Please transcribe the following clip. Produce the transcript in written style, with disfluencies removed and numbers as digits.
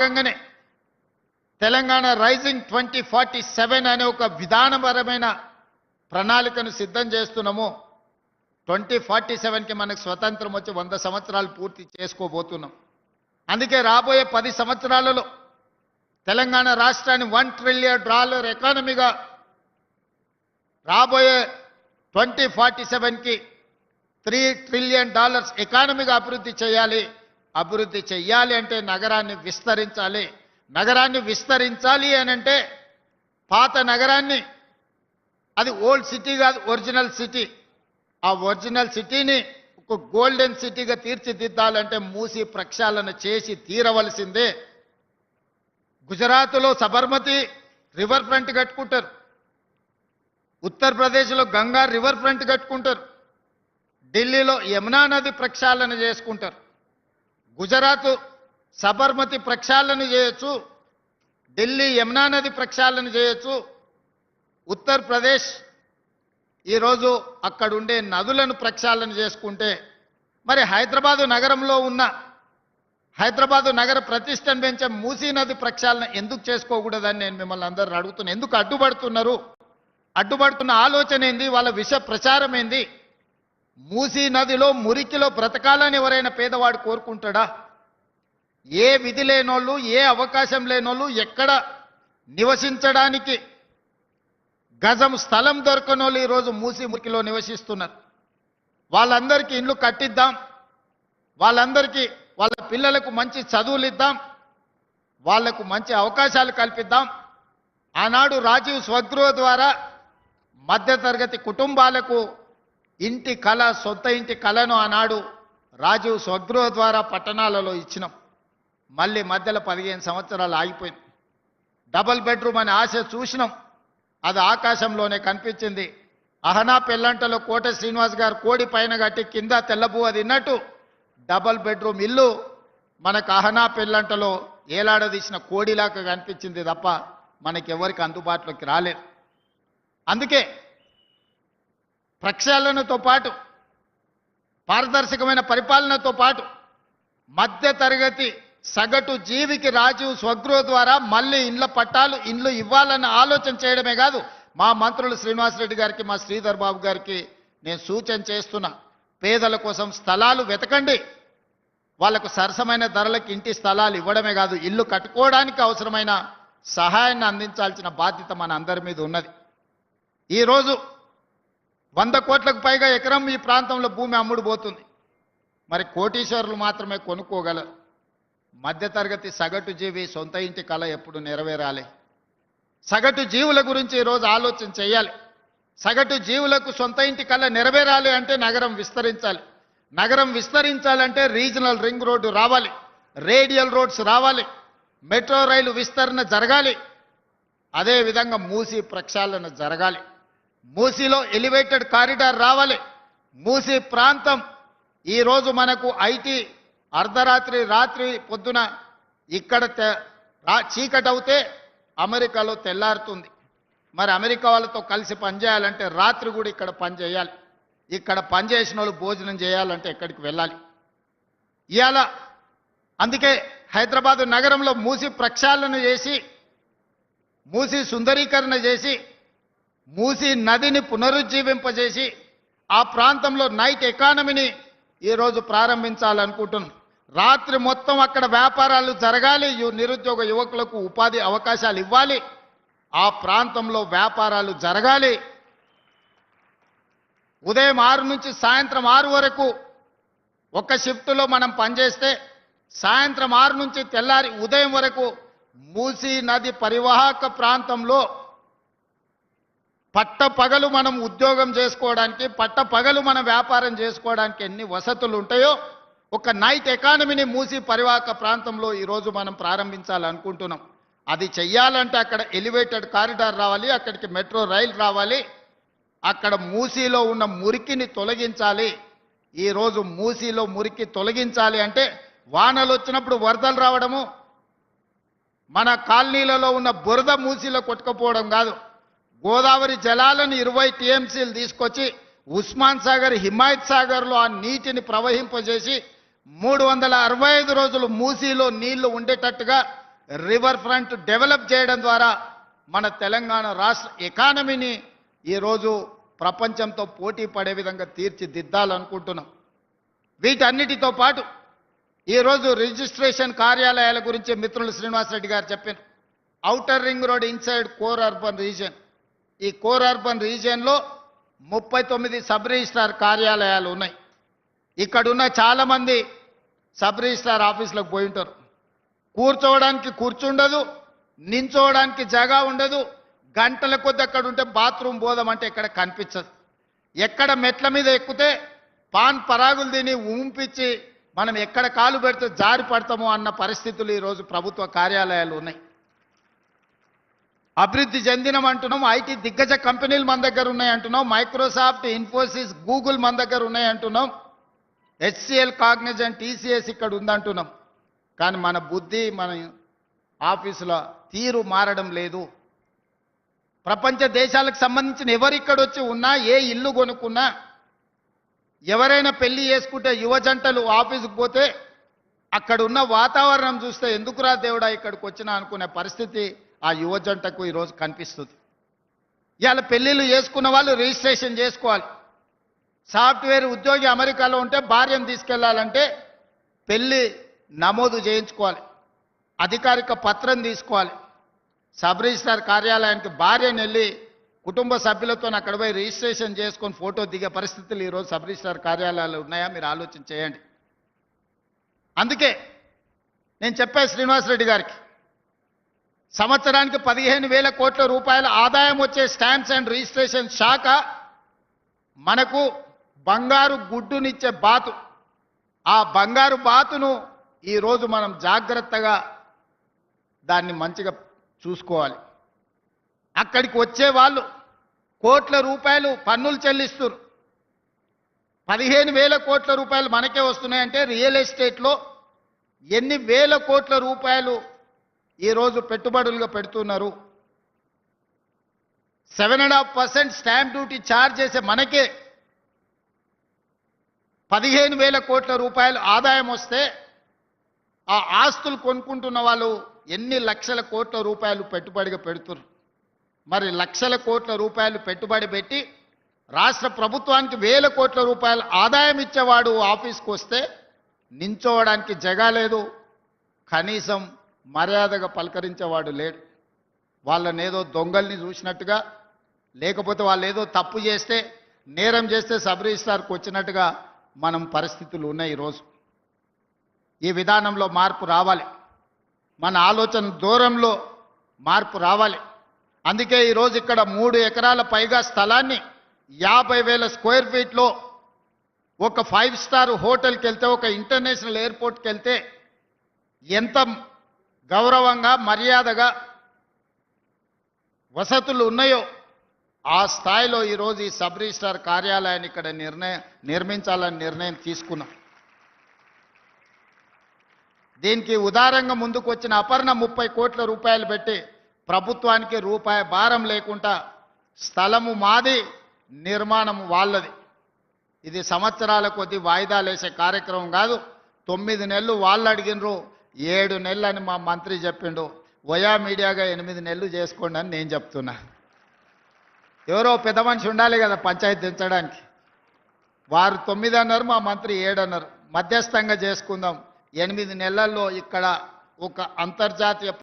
భాగంగానే తెలంగాణ రైజింగ్ 2047 అనే ఒక విధానపరమైన ప్రణాళికను సిద్ధం చేస్తున్నాము. 2047కి మనకు స్వతంత్రం వచ్చి 100 సంవత్సరాలు పూర్తి చేసుకోబోతున్నాం. అందుకే రాబోయే 10 సంవత్సరాలలో తెలంగాణ రాష్ట్రాన్ని $1 ట్రిలియన్ ఎకానమీగా రాబోయే 2047కి $3 ట్రిలియన్ ఎకానమీగా అభివృద్ధి చేయాలి. అభివృద్ధి చెయ్యాలి అంటే నగరాన్ని విస్తరించాలి. నగరాన్ని విస్తరించాలి అని అంటే పాత నగరాన్ని, అది ఓల్డ్ సిటీ కాదు, ఒరిజినల్ సిటీ, ఆ ఒరిజినల్ సిటీని ఒక గోల్డెన్ సిటీగా తీర్చిదిద్దాలంటే మూసి ప్రక్షాళన చేసి తీరవలసిందే. గుజరాత్లో సబర్మతి రివర్ ఫ్రంట్ కట్టుకుంటారు, ఉత్తరప్రదేశ్లో గంగా రివర్ ఫ్రంట్ కట్టుకుంటారు, ఢిల్లీలో యమునా నది ప్రక్షాళన చేసుకుంటారు. గుజరాత్ సబర్మతి ప్రక్షాళన చేయొచ్చు, ఢిల్లీ యమునా నది ప్రక్షాళన చేయొచ్చు, ఉత్తరప్రదేశ్ ఈరోజు అక్కడ ఉండే నదులను ప్రక్షాళన చేసుకుంటే మరి హైదరాబాదు నగరంలో ఉన్న హైదరాబాదు నగర ప్రతిష్టను పెంచే మూసీ నది ప్రక్షాళన ఎందుకు చేసుకోకూడదని నేను మిమ్మల్ని అందరూ అడుగుతున్నాను. ఎందుకు అడ్డుపడుతున్నారు? అడ్డుపడుతున్న ఆలోచన ఏంది? వాళ్ళ విష ప్రచారం ఏంది? మూసీ నదిలో మురికిలో బ్రతకాలని ఎవరైనా పేదవాడు కోరుకుంటాడా? ఏ విధి లేనోళ్ళు, ఏ అవకాశం లేనోళ్ళు, ఎక్కడ నివసించడానికి గజం స్థలం దొరకనోళ్ళు ఈరోజు మూసీ మురికిలో నివసిస్తున్నారు. వాళ్ళందరికీ ఇండ్లు కట్టిద్దాం, వాళ్ళందరికీ వాళ్ళ పిల్లలకు మంచి చదువులు ఇద్దాం, వాళ్లకు మంచి అవకాశాలు కల్పిద్దాం. ఆనాడు రాజీవ్ స్వగృహ ద్వారా మధ్యతరగతి కుటుంబాలకు ఇంటి కళ, సొంత ఇంటి కళను ఆనాడు రాజీవ్ స్వగృహ ద్వారా పట్టణాలలో ఇచ్చినాం. మళ్ళీ మధ్యలో 15 సంవత్సరాలు ఆగిపోయింది. డబుల్ బెడ్రూమ్ అనే ఆశ చూసినాం, అది ఆకాశంలోనే కనిపించింది. అహనా పెల్లంటలో కోట శ్రీనివాస్ గారు కోడి పైన కట్టి కింద తెల్లబువ్వ తిన్నట్టు డబుల్ బెడ్రూమ్ ఇల్లు మనకు అహనా పెల్లంటలో ఏలాడదీసిన కోడిలాగా కనిపించింది తప్ప మనకెవరికి అందుబాటులోకి రాలేదు. అందుకే ప్రక్షాళనతో పాటు, పారదర్శకమైన పరిపాలనతో పాటు మధ్యతరగతి సగటు జీవికి రాజీవ్ స్వగృహ ద్వారా మళ్ళీ ఇండ్ల పట్టాలు, ఇండ్లు ఇవ్వాలన్న ఆలోచన చేయడమే కాదు, మా మంత్రులు శ్రీనివాసరెడ్డి గారికి, మా శ్రీధర్ బాబు గారికి నేను సూచన చేస్తున్నా, పేదల కోసం స్థలాలు వెతకండి. వాళ్లకు సరసమైన ధరలకు ఇంటి స్థలాలు ఇవ్వడమే కాదు, ఇల్లు కట్టుకోవడానికి అవసరమైన సహాయాన్ని అందించాల్సిన బాధ్యత మన అందరి మీద ఉన్నది. ఈరోజు 100 కోట్లకు పైగా ఎకరం ఈ ప్రాంతంలో భూమి అమ్ముడుపోతుంది. మరి కోటీశ్వరులు మాత్రమే కొనుక్కోగలరు. మధ్యతరగతి సగటు జీవి సొంత ఇంటి కళ ఎప్పుడు నెరవేరాలి? సగటు జీవుల గురించి ఈరోజు ఆలోచన చేయాలి. సగటు జీవులకు సొంత ఇంటి కళ నెరవేరాలి అంటే నగరం విస్తరించాలి. నగరం విస్తరించాలంటే రీజనల్ రింగ్ రోడ్డు రావాలి, రేడియల్ రోడ్స్ రావాలి, మెట్రో రైలు విస్తరణ జరగాలి, అదేవిధంగా మూసీ ప్రక్షాళన జరగాలి. మూసీలో ఎలివేటెడ్ కారిడార్ రావాలి. మూసీ ప్రాంతం ఈరోజు మనకు ఐటీ అర్ధరాత్రి, రాత్రి, పొద్దున ఇక్కడ చీకటి అవుతే అమెరికాలో తెల్లారుతుంది. మరి అమెరికా వాళ్ళతో కలిసి పనిచేయాలంటే రాత్రి కూడా ఇక్కడ పనిచేయాలి. ఇక్కడ పనిచేసిన వాళ్ళు భోజనం చేయాలంటే ఎక్కడికి వెళ్ళాలి? ఇవాళ అందుకే హైదరాబాదు నగరంలో మూసీ ప్రక్షాళన చేసి, మూసీ సుందరీకరణ చేసి, మూసీ నదిని పునరుజ్జీవింపజేసి ఆ ప్రాంతంలో నైట్ ఎకానమీని ఈరోజు ప్రారంభించాలనుకుంటున్నాం. రాత్రి మొత్తం అక్కడ వ్యాపారాలు జరగాలి, నిరుద్యోగ యువకులకు ఉపాధి అవకాశాలు ఇవ్వాలి, ఆ ప్రాంతంలో వ్యాపారాలు జరగాలి. ఉదయం 6 నుంచి సాయంత్రం 6 వరకు ఒక షిఫ్ట్లో మనం పనిచేస్తే సాయంత్రం 6 నుంచి తెల్లారి ఉదయం వరకు మూసీ నది పరివాహక ప్రాంతంలో పట్టపగలు మనం ఉద్యోగం చేసుకోవడానికి, పట్టపగలు మనం వ్యాపారం చేసుకోవడానికి ఎన్ని వసతులు ఉంటాయో ఒక నైట్ ఎకానమీని మూసీ పరివాహక ప్రాంతంలో ఈరోజు మనం ప్రారంభించాలనుకుంటున్నాం. అది చెయ్యాలంటే అక్కడ ఎలివేటెడ్ కారిడార్ రావాలి, అక్కడికి మెట్రో రైలు రావాలి, అక్కడ మూసీలో ఉన్న మురికిని తొలగించాలి. ఈరోజు మూసీలో మురికి తొలగించాలి అంటే వానలు వచ్చినప్పుడు వరదలు రావడము, మన కాలనీలలో ఉన్న బురద మూసీలో కొట్టుకుపోవడం కాదు. గోదావరి జలాలను 20 టీఎంసీలు తీసుకొచ్చి ఉస్మాన్ సాగర్, హిమాయత్ సాగర్లో ఆ నీటిని ప్రవహింపజేసి 365 రోజులు మూసీలో నీళ్లు ఉండేటట్టుగా రివర్ ఫ్రంట్ డెవలప్ చేయడం ద్వారా మన తెలంగాణ రాష్ట్ర ఎకానమీని ఈరోజు ప్రపంచంతో పోటీ పడే విధంగా తీర్చిదిద్దాలనుకుంటున్నాం. వీటన్నిటితో పాటు ఈరోజు రిజిస్ట్రేషన్ కార్యాలయాల గురించి మిత్రులు శ్రీనివాసరెడ్డి గారు చెప్పారు. Outer ring road inside core urban region, ఈ కోర్ అర్బన్ రీజియన్లో 39 సబ్ రిజిస్ట్రార్ కార్యాలయాలు ఉన్నాయి. ఇక్కడున్న చాలామంది సబ్ రిజిస్ట్రార్ ఆఫీసులకు పోయి ఉంటారు. కూర్చోవడానికి కూర్చుండదు, నించోవడానికి జగా ఉండదు, గంటల కొద్ది అక్కడ ఉంటే బాత్రూమ్ పోదామంటే ఎక్కడ కనిపించదు. ఎక్కడ మెట్ల మీద ఎక్కితే పాన్ పరాగులు తిని ఊంపించి మనం ఎక్కడ కాలు పెడితే జారి పడతామో అన్న పరిస్థితులు ఈరోజు ప్రభుత్వ కార్యాలయాలు ఉన్నాయి. అభివృద్ధి చెందినం అంటున్నాం, ఐటీ దిగ్గజ కంపెనీలు మన దగ్గర ఉన్నాయి అంటున్నాం, మైక్రోసాఫ్ట్, ఇన్ఫోసిస్, గూగుల్ మన దగ్గర ఉన్నాయి అంటున్నాం, హెచ్సిఎల్, కాగ్నిజెంట్, టీసీఎస్ ఇక్కడ ఉందంటున్నాం. కానీ మన బుద్ధి, మన ఆఫీసుల తీరు మారడం లేదు. ప్రపంచ దేశాలకు సంబంధించిన ఎవరు ఇక్కడ వచ్చి ఉన్నా, ఏ ఇల్లు కొనుక్కున్నా, ఎవరైనా పెళ్లి చేసుకుంటే యువ జంటలు ఆఫీసుకు పోతే అక్కడ ఉన్న వాతావరణం చూస్తే ఎందుకురా దేవుడా ఇక్కడికి వచ్చినా అనుకునే పరిస్థితి ఆ యువ జంటకు ఈరోజు కనిపిస్తుంది. ఇవాళ పెళ్లిళ్ళు చేసుకున్న వాళ్ళు రిజిస్ట్రేషన్ చేసుకోవాలి. సాఫ్ట్వేర్ ఉద్యోగి అమెరికాలో ఉంటే భార్యను తీసుకెళ్లాలంటే పెళ్లి నమోదు చేయించుకోవాలి, అధికారిక పత్రం తీసుకోవాలి. సబ్ రిజిస్ట్రార్ కార్యాలయానికి భార్యను వెళ్ళి కుటుంబ సభ్యులతో అక్కడ పోయి రిజిస్ట్రేషన్ చేసుకొని ఫోటో దిగే పరిస్థితులు ఈరోజు సబ్ రిజిస్ట్రార్ కార్యాలయాలు ఉన్నాయా? మీరు ఆలోచన చేయండి. అందుకే నేను చెప్పా శ్రీనివాసరెడ్డి గారికి, సంవత్సరానికి 15,000 కోట్ల రూపాయల ఆదాయం వచ్చే స్టాంప్స్ అండ్ రిజిస్ట్రేషన్ శాఖ మనకు బంగారు గుడ్డునిచ్చే బాతు. ఆ బంగారు బాతును ఈరోజు మనం జాగ్రత్తగా దాన్ని మంచిగా చూసుకోవాలి. అక్కడికి వచ్చే వాళ్ళు కోట్ల రూపాయలు పన్నులు చెల్లిస్తారు. 15,000 కోట్ల రూపాయలు మనకే వస్తున్నాయంటే రియల్ ఎస్టేట్లో ఎన్ని వేల కోట్ల రూపాయలు ఈరోజు పెట్టుబడులుగా పెడుతున్నారు. 7.5% స్టాంప్ డ్యూటీ ఛార్జ్ చేసే మనకే 15,000 కోట్ల రూపాయలు ఆదాయం వస్తే ఆ ఆస్తులు కొనుక్కుంటున్న వాళ్ళు ఎన్ని లక్షల కోట్ల రూపాయలు పెట్టుబడిగా పెడుతున్నారు. మరి లక్షల కోట్ల రూపాయలు పెట్టుబడి పెట్టి రాష్ట్ర ప్రభుత్వానికి వేల కోట్ల రూపాయలు ఆదాయం ఇచ్చేవాడు ఆఫీస్కి వస్తే నించోవడానికి జగా లేదు, కనీసం మర్యాదగా పలకరించేవాడు లేడు. వాళ్ళనేదో దొంగల్ని చూసినట్టుగా, లేకపోతే వాళ్ళు ఏదో తప్పు చేస్తే, నేరం చేస్తే సబ్ రిజిస్ట్రార్కి వచ్చినట్టుగా మనం పరిస్థితులు ఉన్నాయి ఈరోజు. ఈ విధానంలో మార్పు రావాలి, మన ఆలోచన దూరంలో మార్పు రావాలి. అందుకే ఈరోజు ఇక్కడ 3 ఎకరాల పైగా స్థలాన్ని 50,000 స్క్వేర్ ఫీట్లో ఒక 5 స్టార్ హోటల్కి వెళ్తే, ఒక ఇంటర్నేషనల్ ఎయిర్పోర్ట్కి వెళ్తే ఎంత గౌరవంగా మర్యాదగా వసతులు ఉన్నాయో ఆ స్థాయిలో ఈరోజు ఈ సబ్ రిజిస్ట్రార్ కార్యాలయాన్ని ఇక్కడ నిర్మించాలని నిర్ణయం తీసుకున్నాం. దీనికి ఉదారంగా ముందుకు వచ్చిన అపర్ణ 30 కోట్ల రూపాయలు పెట్టి ప్రభుత్వానికి రూపాయి భారం లేకుండా స్థలము మాది, నిర్మాణం వాళ్ళది. ఇది సంవత్సరాల కొద్ది వాయిదాలు వేసే కార్యక్రమం కాదు. 9 నెలలు వాళ్ళు అడిగినరు, 7 నెలలు అని మా మంత్రి చెప్పిండు. వయా మీడియాగా 8 నెలలు చేసుకోండి అని నేను చెప్తున్నా. ఎవరో పెద్ద మనిషి ఉండాలి కదా పంచాయతీ దించడానికి. వారు 9 అన్నారు, మా మంత్రి 7 అన్నారు. మధ్యస్థంగా చేసుకుందాం. 8 నెలల్లో ఇక్కడ ఒక అంతర్జాతీయ